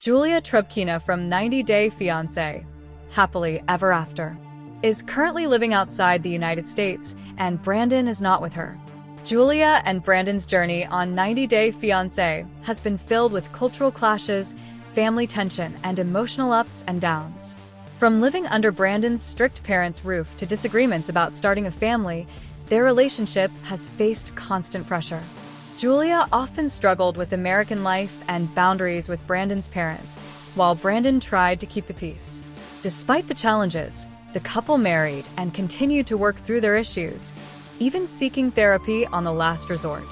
Julia Trubkina from 90 Day Fiancé, Happily Ever After, is currently living outside the United States, and Brandon is not with her. Julia and Brandon's journey on 90 Day Fiancé has been filled with cultural clashes, family tension, and emotional ups and downs. From living under Brandon's strict parents' roof to disagreements about starting a family, their relationship has faced constant pressure. Julia often struggled with American life and boundaries with Brandon's parents, while Brandon tried to keep the peace. Despite the challenges, the couple married and continued to work through their issues, even seeking therapy on the last resort.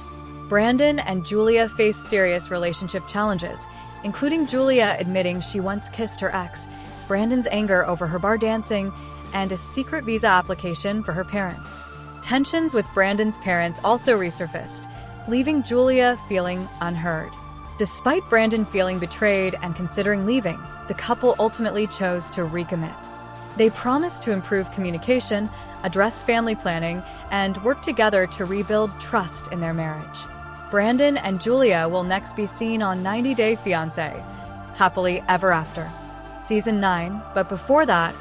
Brandon and Julia faced serious relationship challenges, including Julia admitting she once kissed her ex, Brandon's anger over her bar dancing, and a secret visa application for her parents. Tensions with Brandon's parents also resurfaced, leaving Julia feeling unheard. Despite Brandon feeling betrayed and considering leaving, the couple ultimately chose to recommit. They promised to improve communication, address family planning, and work together to rebuild trust in their marriage. Brandon and Julia will next be seen on 90 Day Fiancé, Happily Ever After, Season 9, but before that,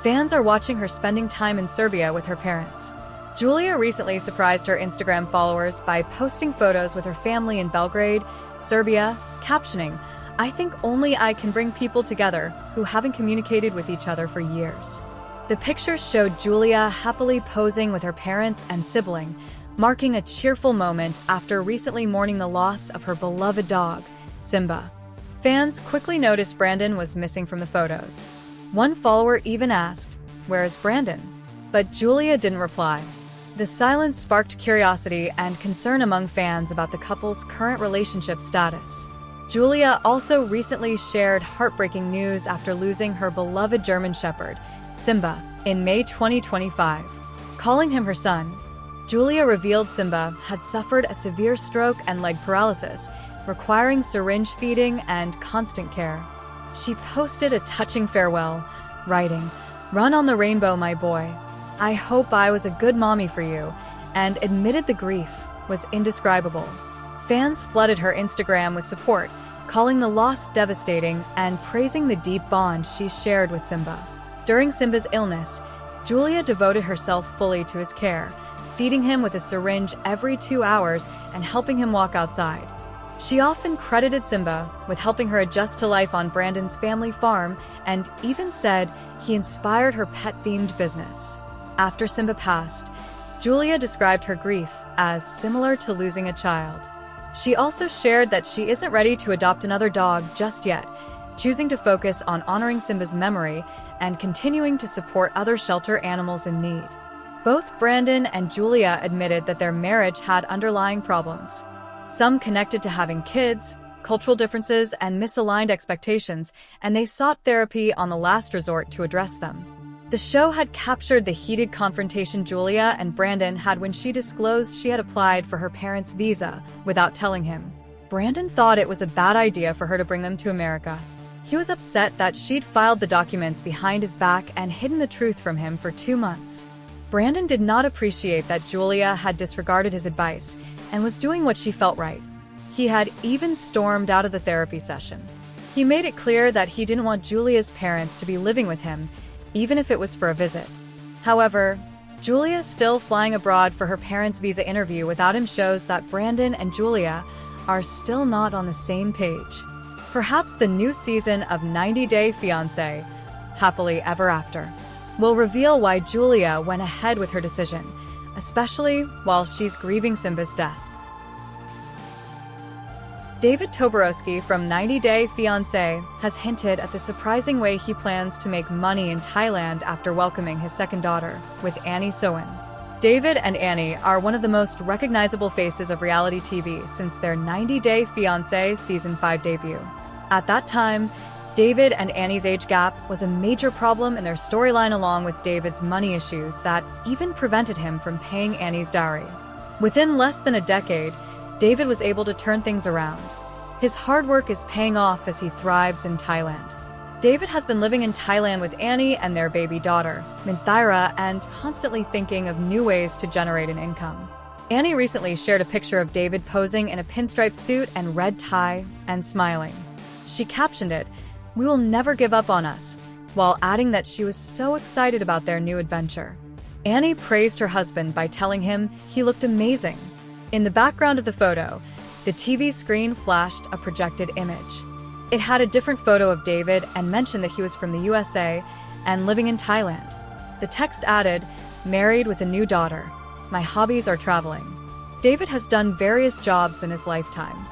fans are watching her spending time in Serbia with her parents. Julia recently surprised her Instagram followers by posting photos with her family in Belgrade, Serbia, captioning, "I think only I can bring people together who haven't communicated with each other for years." The pictures showed Julia happily posing with her parents and sibling, marking a cheerful moment after recently mourning the loss of her beloved dog, Simba. Fans quickly noticed Brandon was missing from the photos. One follower even asked, "Where is Brandon?" But Julia didn't reply. The silence sparked curiosity and concern among fans about the couple's current relationship status. Julia also recently shared heartbreaking news after losing her beloved German Shepherd, Simba, in May 2025. Calling him her son, Julia revealed Simba had suffered a severe stroke and leg paralysis, requiring syringe feeding and constant care. She posted a touching farewell, writing, "Run on the rainbow, my boy. I hope I was a good mommy for you," and admitted the grief was indescribable. Fans flooded her Instagram with support, calling the loss devastating and praising the deep bond she shared with Simba. During Simba's illness, Julia devoted herself fully to his care, feeding him with a syringe every 2 hours and helping him walk outside. She often credited Simba with helping her adjust to life on Brandon's family farm and even said he inspired her pet-themed business. After Simba passed, Julia described her grief as similar to losing a child. She also shared that she isn't ready to adopt another dog just yet, choosing to focus on honoring Simba's memory and continuing to support other shelter animals in need. Both Brandon and Julia admitted that their marriage had underlying problems. Some connected to having kids, cultural differences, and misaligned expectations, and they sought therapy on the last resort to address them. The show had captured the heated confrontation Julia and Brandon had when she disclosed she had applied for her parents' visa without telling him. Brandon thought it was a bad idea for her to bring them to America. He was upset that she'd filed the documents behind his back and hidden the truth from him for 2 months. Brandon did not appreciate that Julia had disregarded his advice and was doing what she felt right. He had even stormed out of the therapy session. He made it clear that he didn't want Julia's parents to be living with him, even if it was for a visit. However, Julia still flying abroad for her parents' visa interview without him shows that Brandon and Julia are still not on the same page. Perhaps the new season of 90 Day Fiancé, Happily Ever After, will reveal why Julia went ahead with her decision, especially while she's grieving Simba's death. David Toborowski from 90 Day Fiancé has hinted at the surprising way he plans to make money in Thailand after welcoming his second daughter, with Annie Soin. David and Annie are one of the most recognizable faces of reality TV since their 90 Day Fiancé Season 5 debut. At that time, David and Annie's age gap was a major problem in their storyline, along with David's money issues that even prevented him from paying Annie's dowry. Within less than a decade, David was able to turn things around. His hard work is paying off as he thrives in Thailand. David has been living in Thailand with Annie and their baby daughter, Minthaira, and constantly thinking of new ways to generate an income. Annie recently shared a picture of David posing in a pinstripe suit and red tie and smiling. She captioned it, "We will never give up on us," while adding that she was so excited about their new adventure. Annie praised her husband by telling him he looked amazing. In the background of the photo, the TV screen flashed a projected image. It had a different photo of David and mentioned that he was from the USA and living in Thailand. The text added, "Married with a new daughter. My hobbies are traveling." David has done various jobs in his lifetime.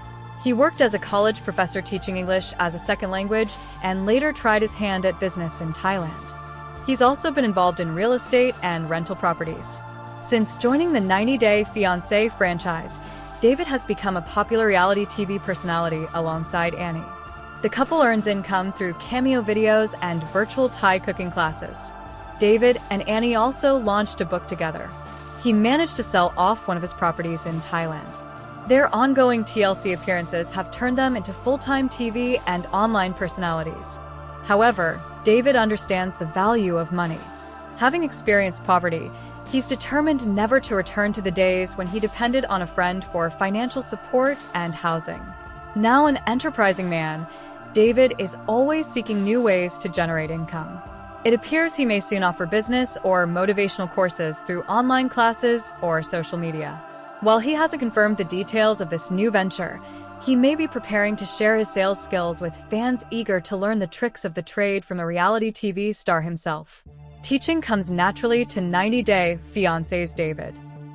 He worked as a college professor teaching English as a second language and later tried his hand at business in Thailand. He's also been involved in real estate and rental properties. Since joining the 90-Day Fiancé franchise, David has become a popular reality TV personality alongside Annie. The couple earns income through cameo videos and virtual Thai cooking classes. David and Annie also launched a book together. He managed to sell off one of his properties in Thailand. Their ongoing TLC appearances have turned them into full-time TV and online personalities. However, David understands the value of money. Having experienced poverty, he's determined never to return to the days when he depended on a friend for financial support and housing. Now an enterprising man, David is always seeking new ways to generate income. It appears he may soon offer business or motivational courses through online classes or social media. While he hasn't confirmed the details of this new venture, he may be preparing to share his sales skills with fans eager to learn the tricks of the trade from a reality TV star himself. Teaching comes naturally to 90-Day Fiancé's David.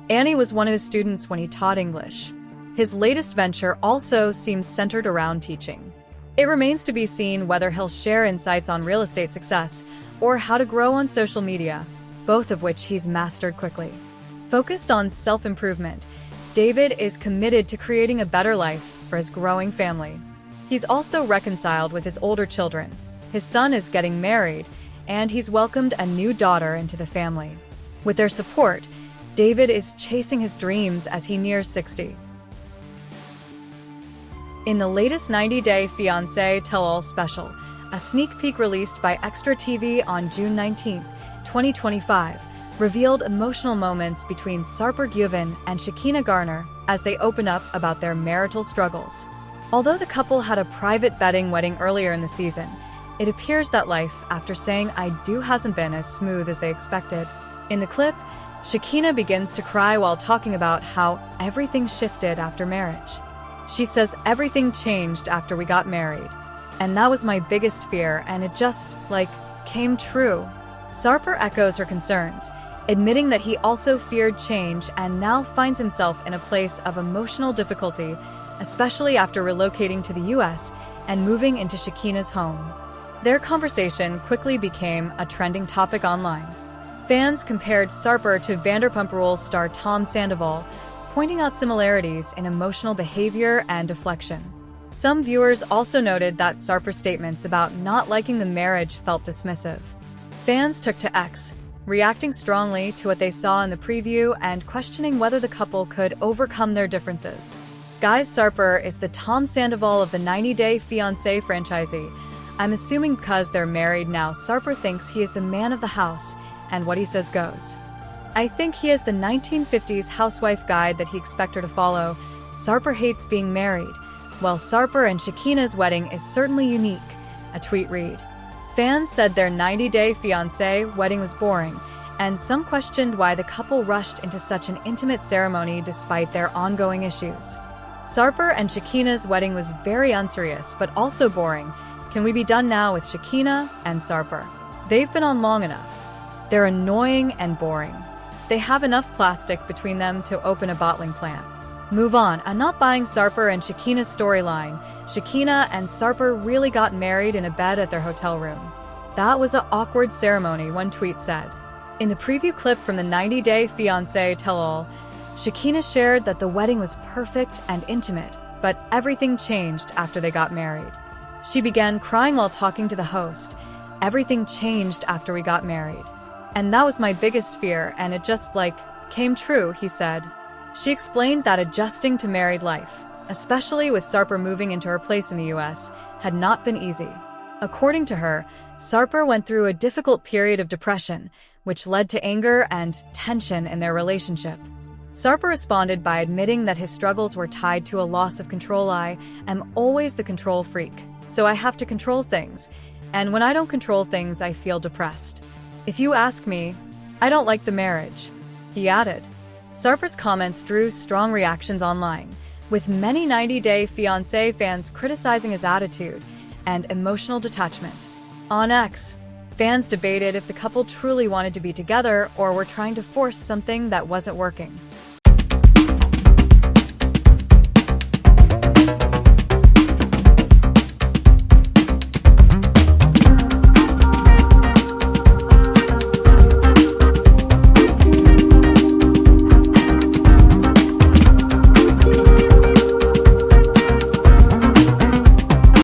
Annie was one of his students when he taught English. His latest venture also seems centered around teaching. It remains to be seen whether he'll share insights on real estate success or how to grow on social media, both of which he's mastered quickly. Focused on self-improvement, David is committed to creating a better life for his growing family. He's also reconciled with his older children. His son is getting married, and he's welcomed a new daughter into the family. With their support, David is chasing his dreams as he nears 60. In the latest 90-Day Fiancé Tell-All special, a sneak peek released by Extra TV on June 19, 2025, revealed emotional moments between Sarper Shekinah and Shekinah Garner as they open up about their marital struggles. Although the couple had a private wedding earlier in the season, it appears that life after saying "I do" hasn't been as smooth as they expected. In the clip, Shekinah begins to cry while talking about how everything shifted after marriage. She says, "Everything changed after we got married. And that was my biggest fear, and it just, came true." Sarper echoes her concerns, admitting that he also feared change and now finds himself in a place of emotional difficulty, especially after relocating to the US and moving into Shekinah's home. Their conversation quickly became a trending topic online. Fans compared Sarper to Vanderpump Rules star Tom Sandoval, pointing out similarities in emotional behavior and deflection. Some viewers also noted that Sarper's statements about not liking the marriage felt dismissive. Fans took to X, reacting strongly to what they saw in the preview and questioning whether the couple could overcome their differences. Guys, Sarper is the Tom Sandoval of the 90-Day Fiancé franchisee. I'm assuming because they're married now, Sarper thinks he is the man of the house, and what he says goes. I think he has the 1950s housewife guide that he expects her to follow. Sarper hates being married, while Sarper and Shekinah's wedding is certainly unique, a tweet read. Fans said their 90-Day Fiancé wedding was boring, and some questioned why the couple rushed into such an intimate ceremony despite their ongoing issues. Sarper and Shekinah's wedding was very unserious, but also boring. Can we be done now with Shekinah and Sarper? They've been on long enough. They're annoying and boring. They have enough plastic between them to open a bottling plant. Move on. I'm not buying Sarper and Shekinah's storyline. Shekinah and Sarper really got married in a bed at their hotel room. That was an awkward ceremony, one tweet said. In the preview clip from the 90-Day Fiancé Tell-All, Shekinah shared that the wedding was perfect and intimate, but everything changed after they got married. She began crying while talking to the host. "Everything changed after we got married. And that was my biggest fear, and it just, came true," he said. She explained that adjusting to married life, especially with Sarper moving into her place in the US, had not been easy. According to her, Sarper went through a difficult period of depression, which led to anger and tension in their relationship. Sarper responded by admitting that his struggles were tied to a loss of control. "I am always the control freak," so I have to control things. And when I don't control things, I feel depressed. If you ask me, I don't like the marriage," he added. Sarper's comments drew strong reactions online, with many 90-Day Fiancé fans criticizing his attitude and emotional detachment. On X, fans debated if the couple truly wanted to be together or were trying to force something that wasn't working.